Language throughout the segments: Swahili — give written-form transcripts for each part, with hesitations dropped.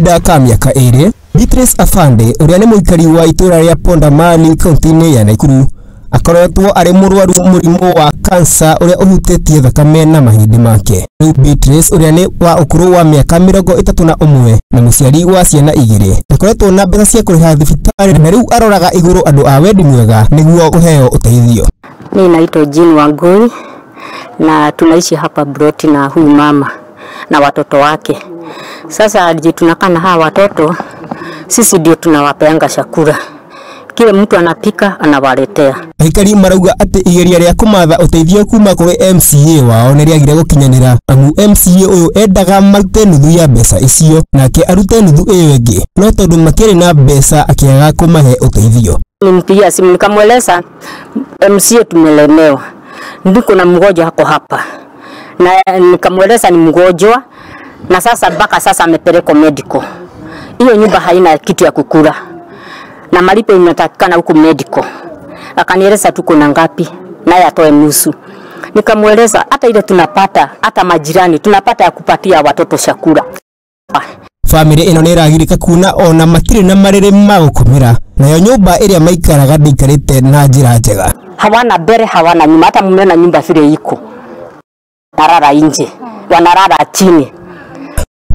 Daka miaka ere, Beatrice Afande uria ni muikari wa itura ria Pondamali kaunti-ini ya Nakuru akoretwo ari murwaru murimu wa kansa uria uhutetie thakame na mahindi make. Riu Beatrice uria ni wa ukuru wa miaka 31 na muciari wa ciana 2 akoretwo na mbeca cia kuriha thibitari na riu aroraga iguru andu a wendi mwega niguo kuheo uteithio. Mimi naitwa Jean Wangui na tunaishi hapa Broti na huyu mama na watoto wake. Sasa tunakaa na hawa watoto, sisi ndio tunawapeanga chakula. Kile mtu anapika anawaletea. Aikari marauga ati igeria ria kumatha uteithio kuma kuri MCA wao ni riagire gukinyanira amu MCA uyu endaga marute nuthu ya mbeca icio nake arute nuthu iyo ingi no tondu makiri na mbeca akiaga kumahe uteithio. Nimpigia simu nikamweleza MCA tumelemewa, ndiko na mgonjwa hako hapa, na nikamweleza ni mgonjwa na sasa mpaka sasa amepelekwa medical. Hiyo nyumba haina kitu ya kukula na malipo inatakikana huko medical. Akanieleza tuko na ngapi naye atoe nusu. Nikamweleza hata ile tunapata, hata majirani tunapata ya kupatia watoto chakula. Family ino ni iragirika kuna ona makiri na marere ma gukomera nayo nyumba iria maikaraga ndikarite na njira njega. Hawana bere, hawana nyumba, hata mumeona nyumba vile iko. Narara nje, wanarara chini.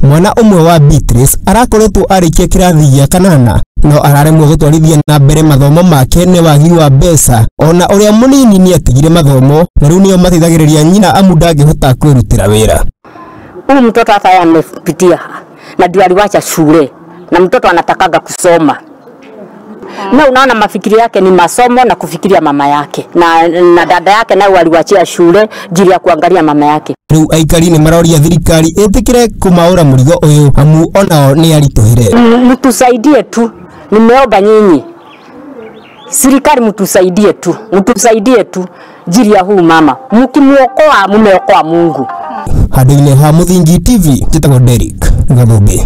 Mwana umwe wa Beatrice arakoretwo arikia kirathi gĩa 8 no araremwo gutwarithia na mbere mathomo make ni wagi wa mbeca ona uria munini ni atigire mathomo na riu nio mateithagiriria nyina amu ndangihota kwirutira wira. Huyu mtoto hata amepitia na ndio aliwacha shule na mtoto anatakaga kusoma. Na unaona mafikiri yake ni masomo na kufikiria mama yake na dada yake nao waliwachia shule jili ya kuangalia mama yake. Riu aikari ni maroria thirikari itikire kumaura murigo uyu amu onao ni arituhire. Mtusaidie tu, nimeomba nyinyi serikali mtusaidie tu jili ya huu mama, mkimuokoa mumeokoa Mungu. Handũ-inĩ ha Muthingi TV, njĩtagwo Derek Gathũmbĩ.